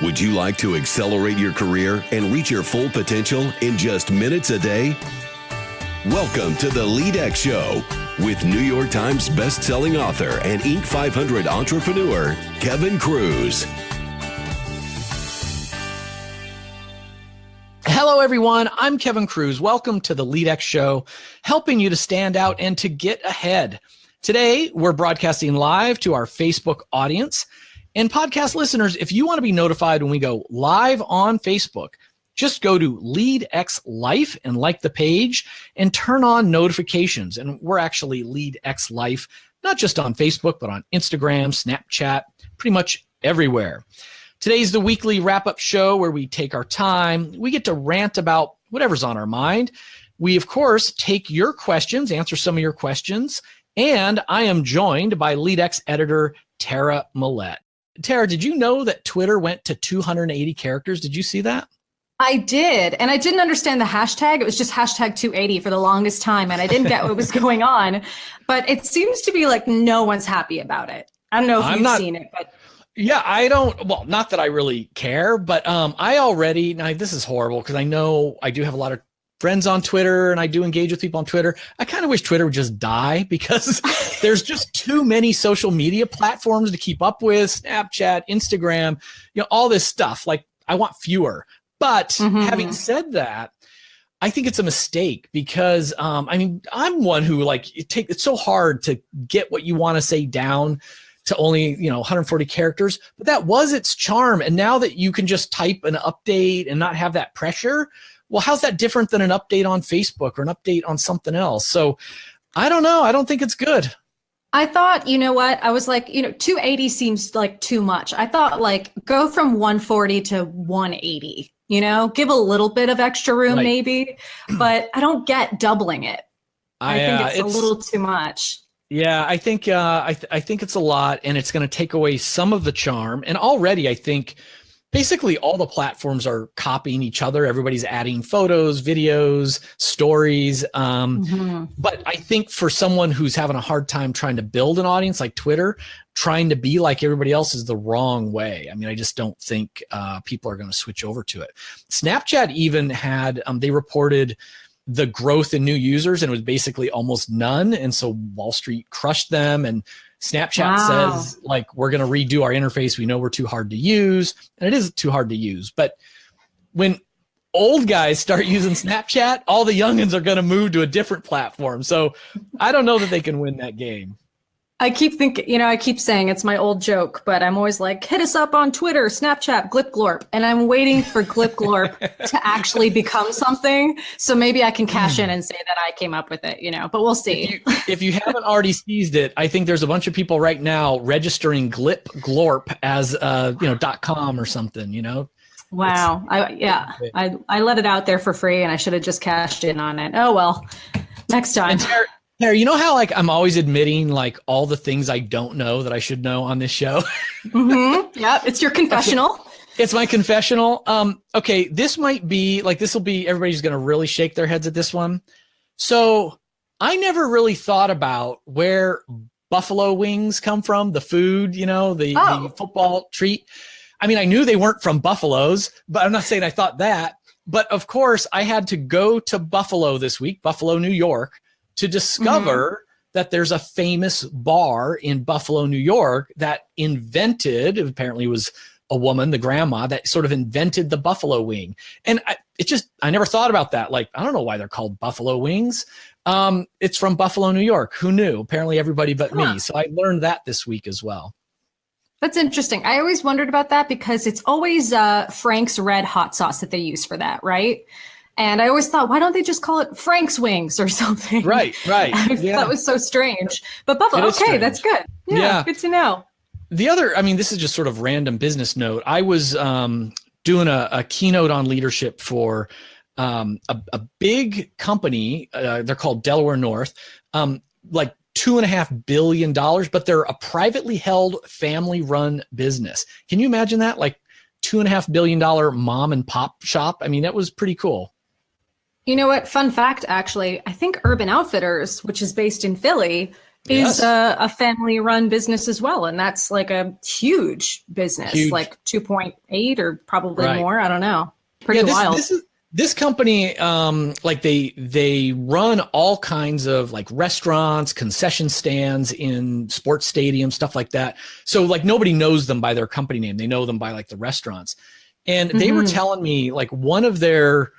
Would you like to accelerate your career and reach your full potential in just minutes a day? Welcome to the LEADx Show with New York Times best-selling author and Inc. 500 entrepreneur, Kevin Kruse. Hello, everyone. I'm Kevin Kruse. Welcome to the LEADx Show, helping you to stand out and to get ahead. Today, we're broadcasting live to our Facebook audience. And podcast listeners, if you want to be notified when we go live on Facebook, just go to LEADx Life and like the page and turn on notifications. And we're actually LEADx Life, not just on Facebook, but on Instagram, Snapchat, pretty much everywhere. Today's the weekly wrap-up show where we take our time. We get to rant about whatever's on our mind. We, of course, take your questions, answer some of your questions. And I am joined by LEADx editor, Tara Millette. Tara, did you know that Twitter went to 280 characters? Did you see that? I did. And I didn't understand the hashtag. It was just hashtag 280 for the longest time. And I didn't get what was going on. But it seems to be like no one's happy about it. I don't know if you've seen it, but. Yeah, I don't. Well, not that I really care, but I already, now this is horrible because I know I do have a lot of friends on Twitter and I do engage with people on Twitter. I kind of wish Twitter would just die because there's just too many social media platforms to keep up with, Snapchat, Instagram, all this stuff. Like I want fewer. But having said that, I think it's a mistake because, I'm one who it's so hard to get what you want to say down to only, 140 characters, but that was its charm. And now that you can just type an update and not have that pressure, well, how's that different than an update on Facebook or an update on something else? So I don't know. I don't think it's good. I thought, you know what? I was like, 280 seems like too much. I thought go from 140 to 180, give a little bit of extra room maybe, but I don't get doubling it. I think it's a little too much. Yeah, I think I think it's a lot, and it's going to take away some of the charm. And already, I think basically all the platforms are copying each other. Everybody's adding photos, videos, stories. But I think for someone who's having a hard time trying to build an audience like Twitter, trying to be like everybody else is the wrong way. I just don't think people are going to switch over to it. Snapchat even had they reported the growth in new users, and it was basically almost none. And so Wall Street crushed them, and Snapchat says, we're going to redo our interface. We know we're too hard to use, and it is too hard to use. But when old guys start using Snapchat, all the youngins are going to move to a different platform. So I don't know that they can win that game. I keep thinking, I keep saying it's my old joke, but I'm always like, hit us up on Twitter, Snapchat, Glip Glorp. And I'm waiting for Glip Glorp to actually become something. So maybe I can cash in and say that I came up with it, but we'll see. If you haven't already seized it, I think there's a bunch of people right now registering Glip Glorp as, .com or something, Wow. I let it out there for free and I should have just cashed in on it. Oh, well, next time. Tara, you know how I'm always admitting all the things I don't know that I should know on this show? Yeah, it's your confessional. It's my confessional. Okay, this might be everybody's going to really shake their heads at this one. So I never really thought about where buffalo wings come from, the food, the football treat. I knew they weren't from buffaloes, but I'm not saying I thought that. But of course, I had to go to Buffalo this week, Buffalo, New York, to discover that there's a famous bar in Buffalo, New York that apparently was a woman, the grandma, that sort of invented the buffalo wing. And I never thought about that. I don't know why they're called buffalo wings. It's from Buffalo, New York. Who knew? Apparently everybody but me. So I learned that this week as well. That's interesting. I always wondered about that because it's always Frank's Red Hot Sauce that they use for that, right? And I always thought, why don't they just call it Frank's Wings or something? Right. That was so strange. But Buffalo, okay, that's good. Yeah, good to know. The other, this is just sort of random business note. I was doing a keynote on leadership for a big company. They're called Delaware North, $2.5 billion, but they're a privately held family-run business. Can you imagine that? $2.5 billion mom and pop shop. That was pretty cool. You know what? Fun fact, actually, I think Urban Outfitters, which is based in Philly, is a family-run business as well, and that's like a huge business, like 2.8 or probably more. I don't know. Pretty wild. This company, like they run all kinds of like restaurants, concession stands in sports stadiums, stuff like that. So like nobody knows them by their company name. They know them by like the restaurants. And they were telling me like one of their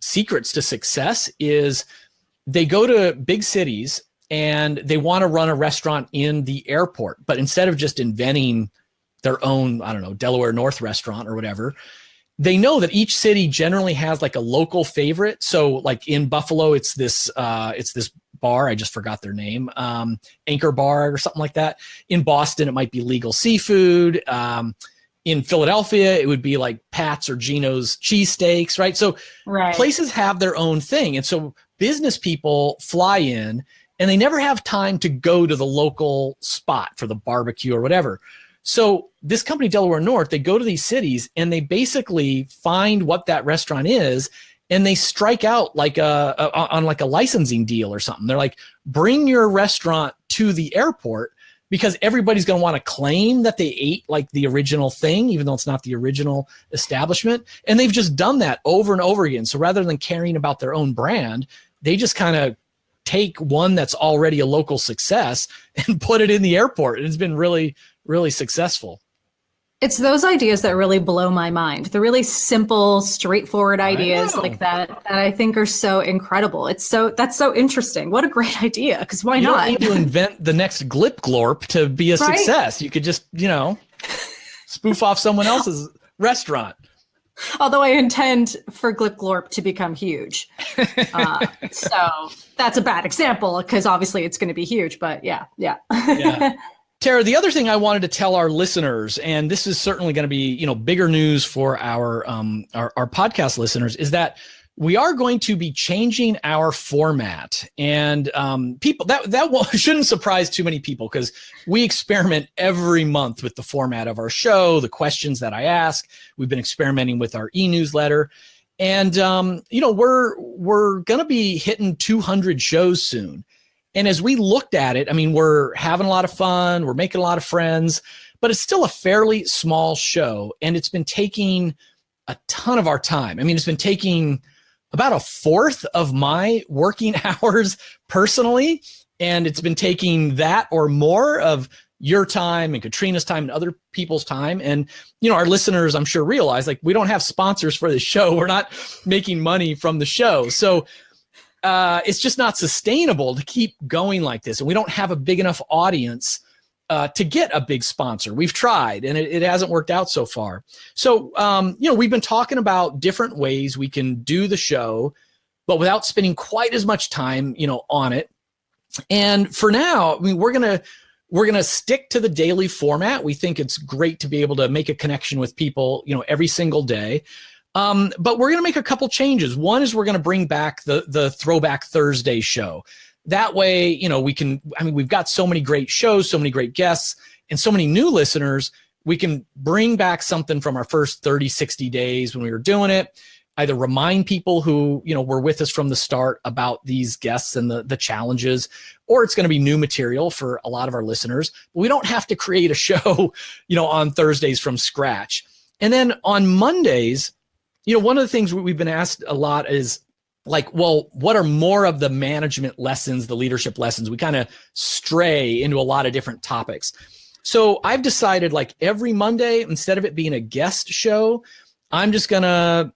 secrets to success is they go to big cities and they want to run a restaurant in the airport. But instead of just inventing their own, I don't know, Delaware North restaurant or whatever, they know that each city generally has like a local favorite. So like in Buffalo, it's this bar. I just forgot their name. Anchor Bar or something like that. In Boston, it might be Legal Seafood. In Philadelphia, it would be like Pat's or Gino's cheesesteaks, right? So places have their own thing. And so business people fly in and they never have time to go to the local spot for the barbecue or whatever. So this company, Delaware North, they go to these cities and they basically find what that restaurant is and they strike out like on like a licensing deal or something. They're like, bring your restaurant to the airport because everybody's going to want to claim that they ate like the original thing, even though it's not the original establishment. And they've just done that over and over again. So rather than caring about their own brand, they just kind of take one that's already a local success and put it in the airport. It's been really, really successful. It's those ideas that really blow my mind. The really simple, straightforward ideas like that I think are so incredible. That's so interesting. What a great idea. Because why not? You don't need to invent the next Glip Glorp to be a success. You could just, spoof off someone else's restaurant. Although I intend for Glip Glorp to become huge. So that's a bad example because obviously it's going to be huge, but yeah. Tara, the other thing I wanted to tell our listeners, and this is certainly going to be, bigger news for our podcast listeners, is that we are going to be changing our format. And people that shouldn't surprise too many people because we experiment every month with the format of our show, the questions that I ask. We've been experimenting with our e-newsletter. And, we're going to be hitting 200 shows soon. And as we looked at it, I mean, we're having a lot of fun, we're making a lot of friends, but it's still a fairly small show. And it's been taking a ton of our time. I mean, it's been taking about a fourth of my working hours personally. And it's been taking that or more of your time and Katrina's time and other people's time. And, our listeners, I'm sure, realize like we don't have sponsors for the show. We're not making money from the show. So it's just not sustainable to keep going like this. And we don't have a big enough audience to get a big sponsor. We've tried and it hasn't worked out so far. So, we've been talking about different ways we can do the show, but without spending quite as much time, on it. And for now, I mean, we're going to stick to the daily format. We think it's great to be able to make a connection with people, every single day. But we're going to make a couple changes. One is we're going to bring back the Throwback Thursday show. That way, we've got so many great shows, so many great guests, and so many new listeners. We can bring back something from our first 30, 60 days when we were doing it, either remind people who, were with us from the start about these guests and the challenges, or it's going to be new material for a lot of our listeners. But we don't have to create a show, on Thursdays from scratch. And then on Mondays, one of the things we've been asked a lot is like, well, what are more of the management lessons, the leadership lessons? We kind of stray into a lot of different topics. So I've decided like every Monday, instead of it being a guest show, I'm just going to,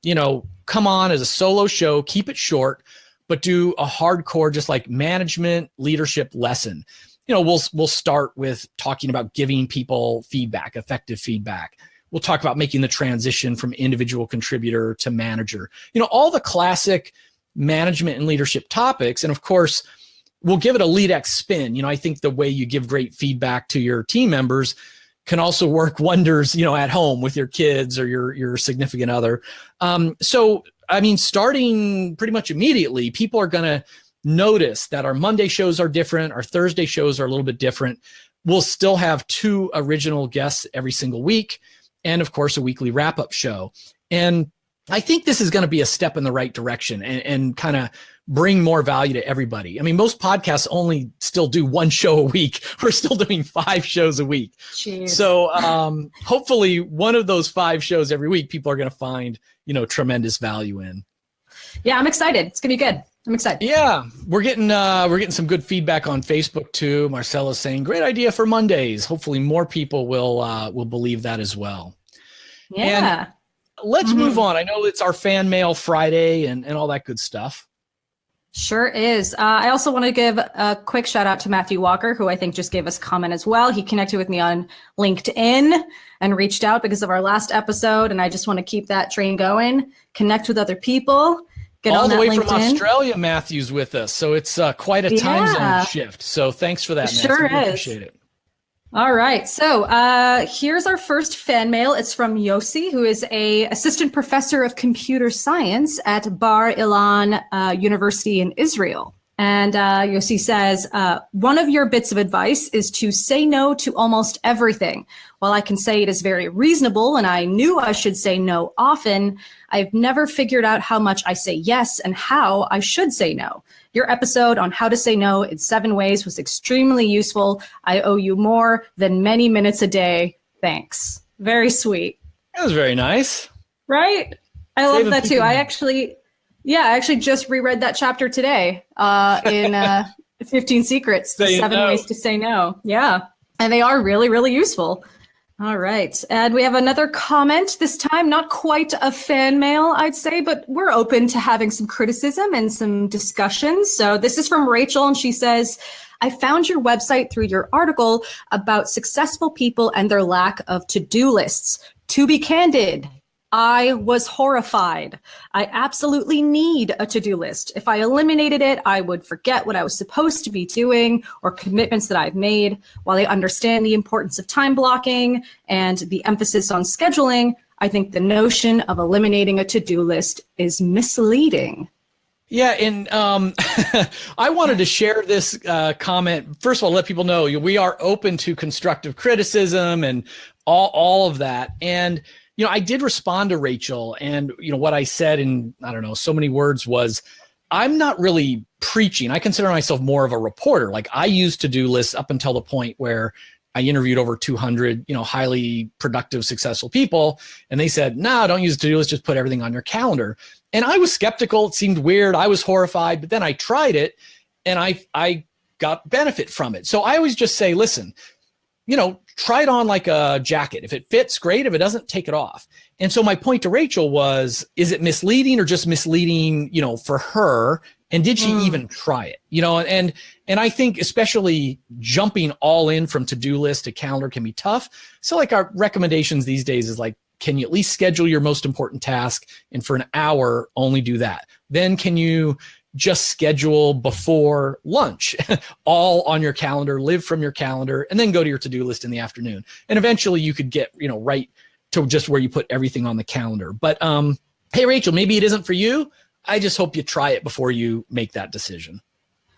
come on as a solo show, keep it short, but do a hardcore, just like management leadership lesson. We'll start with talking about giving people feedback, effective feedback. We'll talk about making the transition from individual contributor to manager, all the classic management and leadership topics. And of course, we'll give it a LEADx spin. I think the way you give great feedback to your team members can also work wonders, at home with your kids or your significant other. So, starting pretty much immediately, people are going to notice that our Monday shows are different. Our Thursday shows are a little bit different. We'll still have 2 original guests every single week. And of course, a weekly wrap-up show. And I think this is going to be a step in the right direction and kind of bring more value to everybody. I mean, most podcasts only still do one show a week. We're still doing 5 shows a week. Jeez. So hopefully one of those 5 shows every week, people are going to find, tremendous value in. Yeah, I'm excited. It's going to be good. I'm excited. Yeah, we're getting some good feedback on Facebook too. Marcella's saying, great idea for Mondays. Hopefully more people will believe that as well. Yeah. And let's move on. I know it's our Fan Mail Friday and all that good stuff. Sure is. I also want to give a quick shout out to Matthew Walker, who I think just gave us a comment as well. He connected with me on LinkedIn and reached out because of our last episode. And I just want to keep that train going, connect with other people. Get all on the way LinkedIn. From Australia, Matthew's with us. So it's quite a time zone shift. So thanks for that, Matthew. Sure is. Appreciate it. All right. So here's our first fan mail. It's from Yossi, who is a assistant professor of computer science at Bar Ilan University in Israel. And Yossi says, one of your bits of advice is to say no to almost everything. While I can say it is very reasonable and I knew I should say no often, I've never figured out how much I say yes and how I should say no. Your episode on how to say no in 7 ways was extremely useful. I owe you more than many minutes a day. Thanks. Very sweet. That was very nice. Right? I love that too. I actually just reread that chapter today in 15 Secrets, the 7 ways to say no. Yeah. And they are really, really useful. All right. And we have another comment, this time not quite a fan mail, I'd say, but we're open to having some criticism and some discussions. So this is from Rachel, and she says, I found your website through your article about successful people and their lack of to-do lists. To be candid, I was horrified. I absolutely need a to-do list. If I eliminated it, I would forget what I was supposed to be doing or commitments that I've made. While I understand the importance of time blocking and the emphasis on scheduling, I think the notion of eliminating a to-do list is misleading. Yeah, and I wanted to share this comment. First of all, let people know we are open to constructive criticism and all of that. And I did respond to Rachel, and what I said in, I don't know, so many words was, I'm not really preaching. I consider myself more of a reporter. Like, I used to-do lists up until the point where I interviewed over 200, highly productive, successful people. And they said, no, don't use a to-do list, just put everything on your calendar. And I was skeptical. It seemed weird. I was horrified, but then I tried it and I got benefit from it. So I always just say, listen, try it on like a jacket. If it fits, great. If it doesn't, take it off. And so my point to Rachel was, is it misleading or just misleading, for her? And did she even try it? And I think especially jumping all in from to-do list to calendar can be tough. So like our recommendations these days is like, can you at least schedule your most important task? And for an hour, only do that. Then can you just schedule before lunch, all on your calendar, live from your calendar, and then go to your to-do list in the afternoon. And eventually you could get, right to just where you put everything on the calendar. But hey, Rachel, maybe it isn't for you. I just hope you try it before you make that decision.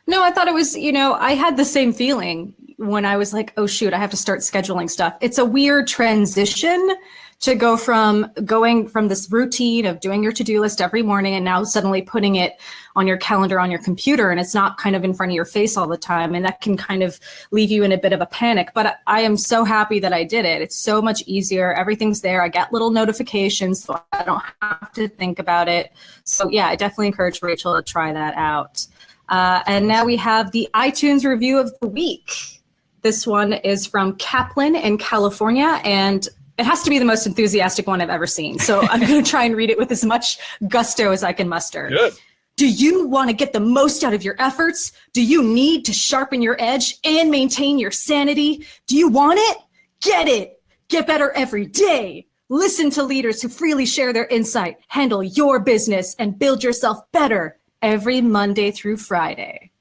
No, I thought it was, I had the same feeling when I was like, oh, shoot, I have to start scheduling stuff. It's a weird transition to go from going from this routine of doing your to-do list every morning and now suddenly putting it on your calendar on your computer, and it's not kind of in front of your face all the time. And that can kind of leave you in a bit of a panic. But I am so happy that I did it. It's so much easier. Everything's there. I get little notifications, so I don't have to think about it. So yeah, I definitely encourage Rachel to try that out. And now we have the iTunes review of the week. This one is from Kaplan in California, and it has to be the most enthusiastic one I've ever seen. So I'm going to try and read it with as much gusto as I can muster. Good. Do you want to get the most out of your efforts? Do you need to sharpen your edge and maintain your sanity? Do you want it? Get it. Get better every day. Listen to leaders who freely share their insight, handle your business, and build yourself better every Monday through Friday.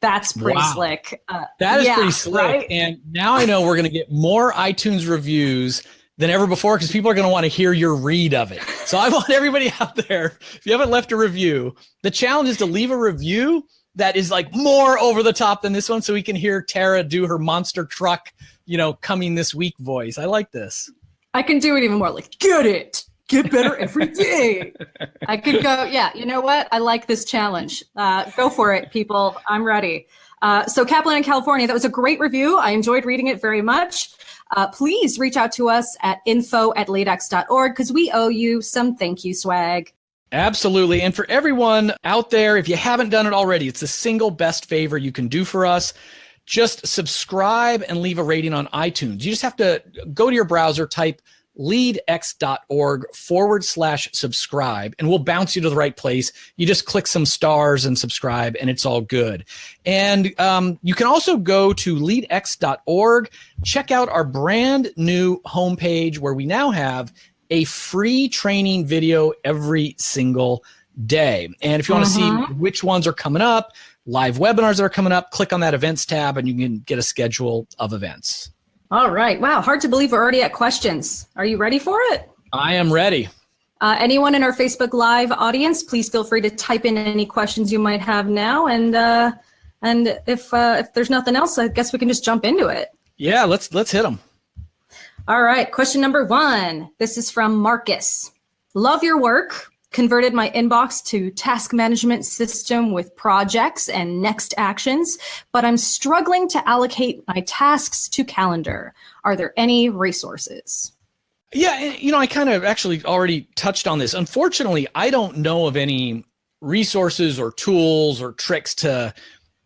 That's pretty slick. That is pretty slick. Right? And now I know we're going to get more iTunes reviews than ever before because people are going to want to hear your read of it. So I want everybody out there, if you haven't left a review, the challenge is to leave a review that is like more over the top than this one so we can hear Tara do her monster truck, coming this week voice. I like this. I can do it even more like, get it. get better every day. I could go, yeah, you know what? I like this challenge. Go for it, people. I'm ready. So Kaplan in California, that was a great review. I enjoyed reading it very much. Please reach out to us at info@leadx.org because we owe you some thank you swag. Absolutely. And for everyone out there, if you haven't done it already, it's the single best favor you can do for us. Just subscribe and leave a rating on iTunes. You just have to go to your browser, type leadx.org/subscribe, and we'll bounce you to the right place. You just click some stars and subscribe, and it's all good. And you can also go to leadx.org, check out our brand new homepage where we now have a free training video every single day. And if you want to see which ones are coming up, live webinars that are coming up, click on that events tab and you can get a schedule of events. All right. Wow. Hard to believe we're already at questions. Are you ready for it? I am ready. Anyone in our Facebook Live audience, please feel free to type in any questions you might have now. And if there's nothing else, I guess we can just jump into it. Yeah, let's hit them. All right, question number 1. This is from Marcus. Love your work. Converted my inbox to task management system with projects and next actions, but I'm struggling to allocate my tasks to calendar. Are there any resources? Yeah, I kind of actually already touched on this. Unfortunately, I don't know of any resources or tools or tricks to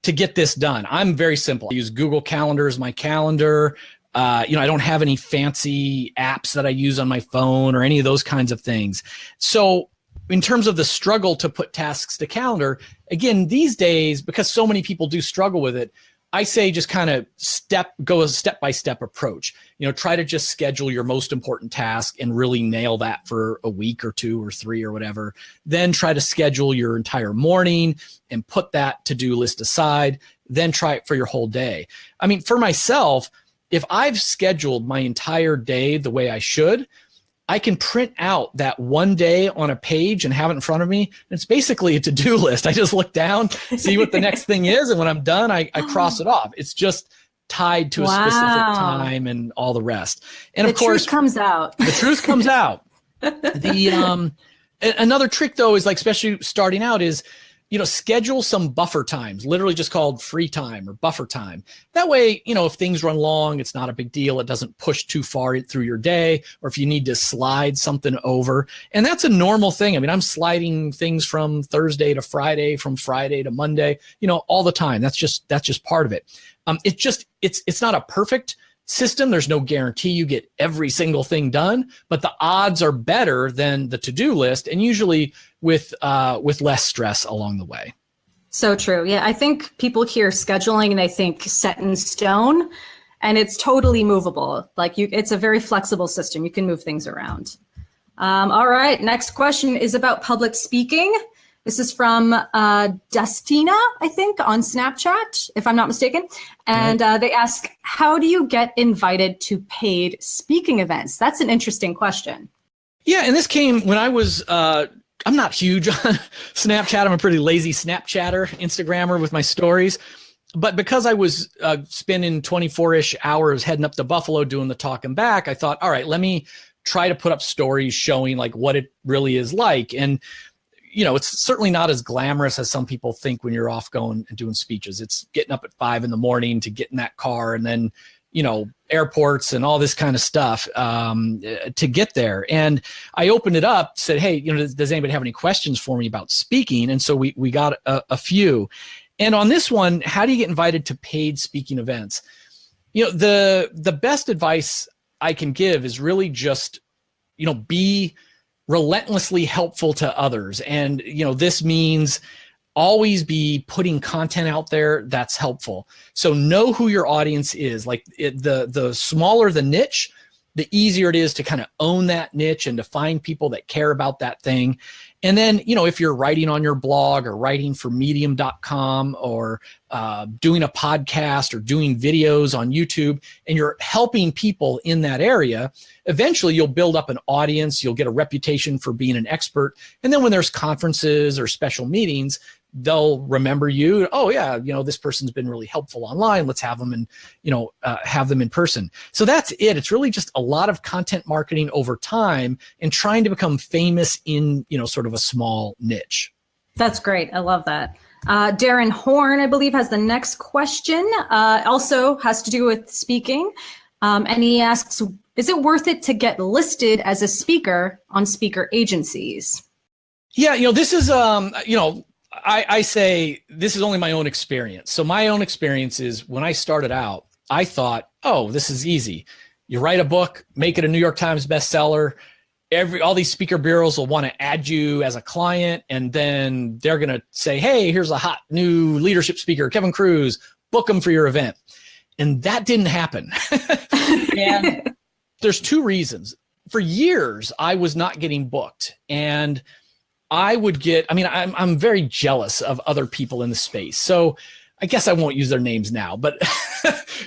get this done. I'm very simple. I use Google Calendar as my calendar. I don't have any fancy apps that I use on my phone or any of those kinds of things. So in terms of the struggle to put tasks to calendar, again, these days, because so many people do struggle with it, I say just kind of go a step-by-step approach. Try to just schedule your most important task and really nail that for a week or 2 or 3 or whatever. Then try to schedule your entire morning and put that to-do list aside. Then try it for your whole day. I mean, for myself, if I've scheduled my entire day the way I should, I can print out that one day on a page and have it in front of me. It's basically a to-do list. I just look down, see what the next thing is, and when I'm done, I cross it off. It's just tied to a specific time and all the rest. And of course, the truth comes out. The truth comes out. Another trick though is, like, especially starting out, is schedule some buffer times, literally just called free time or buffer time. That way, if things run long, it's not a big deal. It doesn't push too far through your day, or if you need to slide something over. And that's a normal thing. I mean, I'm sliding things from Thursday to Friday, from Friday to Monday, all the time. That's just part of it. It's not a perfect system. There's no guarantee you get every single thing done, but the odds are better than the to-do list, and usually with less stress along the way. So true. Yeah, I think people hear scheduling and they think set in stone, and it's totally movable. It's a very flexible system. You can move things around. All right, next question is about public speaking. This is from Dustina, I think, on Snapchat, if I'm not mistaken. And they ask, how do you get invited to paid speaking events? That's an interesting question. Yeah, and this came when I was, I'm not huge on Snapchat. I'm a pretty lazy Snapchatter, Instagrammer with my stories. But because I was spending 24-ish hours heading up to Buffalo doing the talk and back, I thought, all right, let me try to put up stories showing like what it really is like. And it's certainly not as glamorous as some people think when you're off going and doing speeches. It's getting up at 5 a.m. to get in that car, and then, airports and all this kind of stuff to get there. And I opened it up, said, hey, does anybody have any questions for me about speaking? And so we got a few. And on this one, how do you get invited to paid speaking events? The best advice I can give is really just, be relentlessly helpful to others. And, this means always be putting content out there that's helpful. So know who your audience is. Like the smaller the niche, the easier it is to kind of own that niche and to find people that care about that thing. And then, if you're writing on your blog or writing for medium.com or doing a podcast or doing videos on YouTube, and you're helping people in that area, eventually you'll build up an audience, you'll get a reputation for being an expert. And then when there's conferences or special meetings, they'll remember you. Oh yeah, this person's been really helpful online. Let's have them and, have them in person. So that's it. It's really just a lot of content marketing over time and trying to become famous in, sort of a small niche. That's great. I love that. Darren Horn, I believe, has the next question. Also has to do with speaking. And he asks, is it worth it to get listed as a speaker on speaker agencies? Yeah, this is, I say this is only my own experience. So my own experience is when I started out, I thought, oh, this is easy. You write a book, make it a New York Times bestseller. All these speaker bureaus will want to add you as a client, and then they're going to say, hey, here's a hot new leadership speaker, Kevin Kruse, book him for your event. And that didn't happen. And there's two reasons. For years, I was not getting booked, and I'm very jealous of other people in the space. So I guess I won't use their names now, but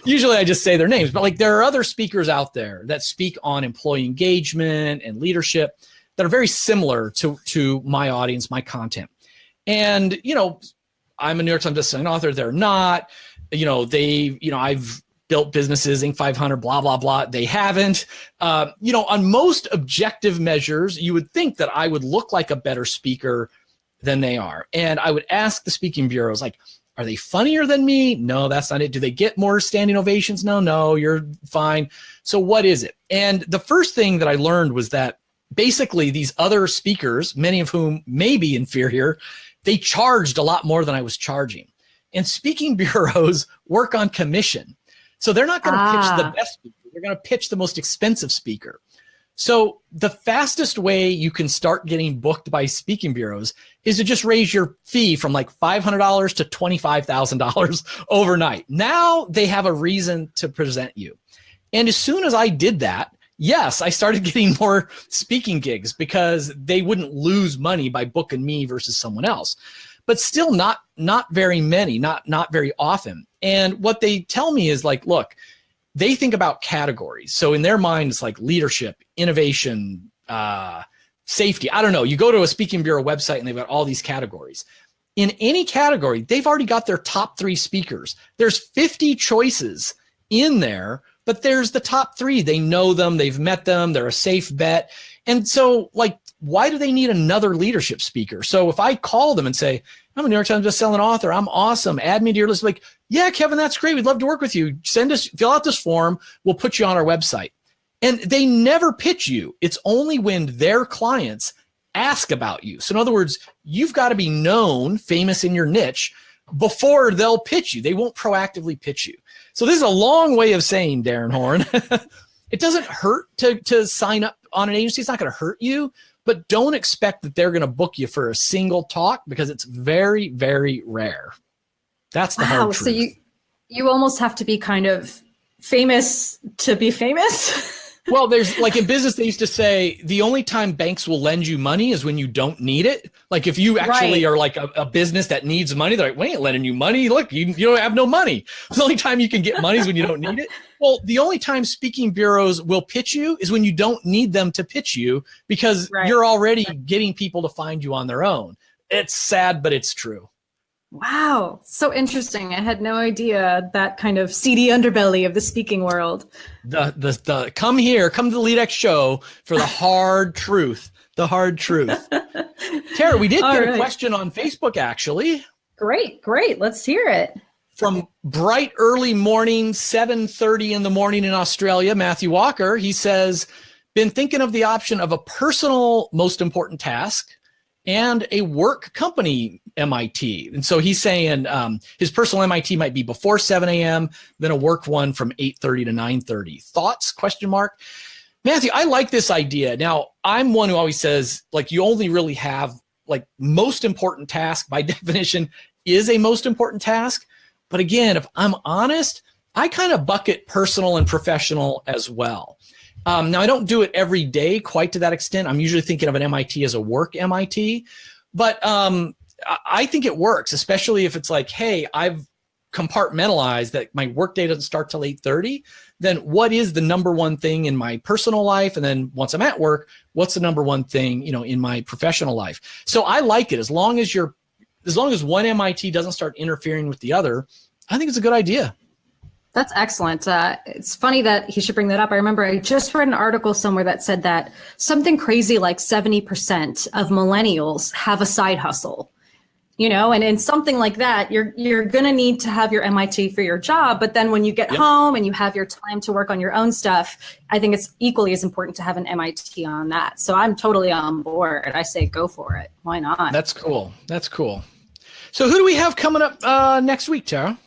usually I just say their names. But there are other speakers out there that speak on employee engagement and leadership that are very similar to my audience, my content. And, I'm a New York Times bestselling author. They're not, I've built businesses, Inc. 500, blah, blah, blah. They haven't. On most objective measures, you would think that I would look like a better speaker than they are. And I would ask the speaking bureaus, are they funnier than me? No, that's not it. Do they get more standing ovations? No, you're fine. So what is it? And the first thing that I learned was that basically these other speakers, many of whom may be inferior, they charged a lot more than I was charging. And speaking bureaus work on commission. So they're not going to pitch the best speaker. They're going to pitch the most expensive speaker. So the fastest way you can start getting booked by speaking bureaus is to just raise your fee from $500 to $25,000 overnight. Now they have a reason to present you. And as soon as I did that, yes, I started getting more speaking gigs because they wouldn't lose money by booking me versus someone else. But still not very many, not very often. And what they tell me is look, they think about categories. So in their mind, it's leadership, innovation, safety. I don't know. You go to a speaking bureau website and they've got all these categories. In any category, they've already got their top 3 speakers. There's 50 choices in there, but there's the top 3. They know them. They've met them. They're a safe bet. And so why do they need another leadership speaker? So if I call them and say, I'm a New York Times bestselling author, I'm awesome, add me to your list, yeah, Kevin, that's great. We'd love to work with you. Fill out this form. We'll put you on our website. And they never pitch you. It's only when their clients ask about you. So in other words, you've got to be known, famous in your niche before they'll pitch you. They won't proactively pitch you. So this is a long way of saying, Darren Horn, it doesn't hurt to sign up on an agency. It's not going to hurt you, but don't expect that they're going to book you for a single talk because it's very, very rare. That's the hard truth. So you almost have to be kind of famous to be famous. Well, there's in business, they used to say the only time banks will lend you money is when you don't need it. If you actually are a business that needs money, they're we ain't lending you money. Look, you don't have no money. The only time you can get money is when you don't need it. Well, the only time speaking bureaus will pitch you is when you don't need them to pitch you because you're already getting people to find you on their own. It's sad, but it's true. Wow. So interesting. I had no idea that kind of seedy underbelly of the speaking world. The come to the LEADx show for the hard truth, the hard truth. Tara, we did get a question on Facebook, actually. Great. Let's hear it. From bright early morning, 7:30 in the morning in Australia, Matthew Walker, he says, been thinking of the option of a personal most important task and a work company MIT. And so he's saying his personal MIT might be before 7 a.m., then a work one from 8:30 to 9:30. Thoughts? ? Matthew, I like this idea. Now, I'm one who always says, you only really have, most important task by definition is a most important task. But again, if I'm honest, I kind of bucket personal and professional as well. Now, I don't do it every day quite to that extent. I'm usually thinking of an MIT as a work MIT. But I think it works, especially if it's hey, I've compartmentalized that my work day doesn't start till 8:30. Then what is the number one thing in my personal life? And then once I'm at work, what's the number one thing, in my professional life? So I like it as long as you're as long as one MIT doesn't start interfering with the other, I think it's a good idea. That's excellent. It's funny that he should bring that up. I remember I just read an article somewhere that said that something crazy like 70% of millennials have a side hustle. And in something like that, you're going to need to have your MIT for your job. But then when you get home and you have your time to work on your own stuff, I think it's equally as important to have an MIT on that. So I'm totally on board. I say go for it. Why not? That's cool. So who do we have coming up next week, Tara?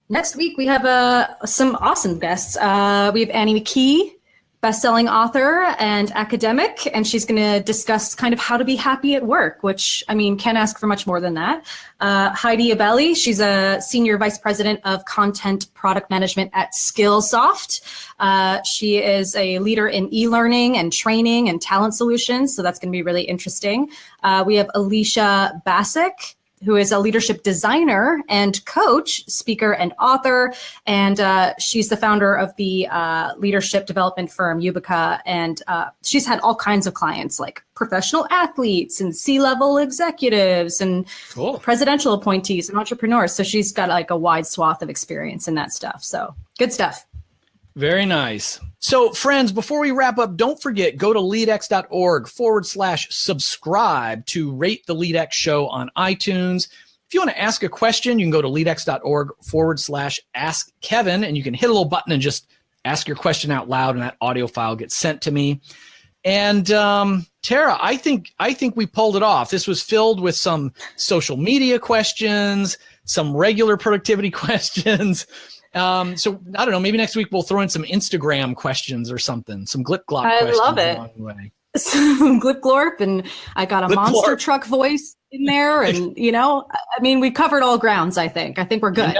Next week, we have some awesome guests. We have Annie McKee, best-selling author and academic, and she's going to discuss kind of how to be happy at work, which, can't ask for much more than that. Heidi Abelli, she's a senior vice president of content product management at Skillsoft. She is a leader in e-learning and training and talent solutions, so that's going to be really interesting. We have Alicia Bassick, who is a leadership designer and coach, speaker, and author. And she's the founder of the leadership development firm, Yubica. And she's had all kinds of clients like professional athletes and C-level executives and presidential appointees and entrepreneurs. So she's got like a wide swath of experience in that stuff. So good stuff. Very nice. So friends, before we wrap up, don't forget, go to leadx.org/subscribe to rate the LEADx show on iTunes. If you want to ask a question, you can go to leadx.org/ask Kevin, and you can hit a little button and just ask your question out loud, and that audio file gets sent to me. And Tara, I think we pulled it off. This was filled with some social media questions, some regular productivity questions. So I don't know, maybe next week we'll throw in some Instagram questions or something, some glip-glop questions. I love it. Along the way. Some glip-glorp, and I got a monster truck voice in there, and we covered all grounds. I think we're good.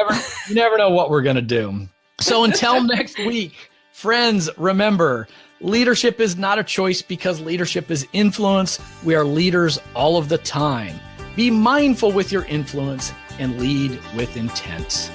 You never know what we're gonna do. So until next week, friends, remember, leadership is not a choice because leadership is influence. We are leaders all of the time. Be mindful with your influence and lead with intent.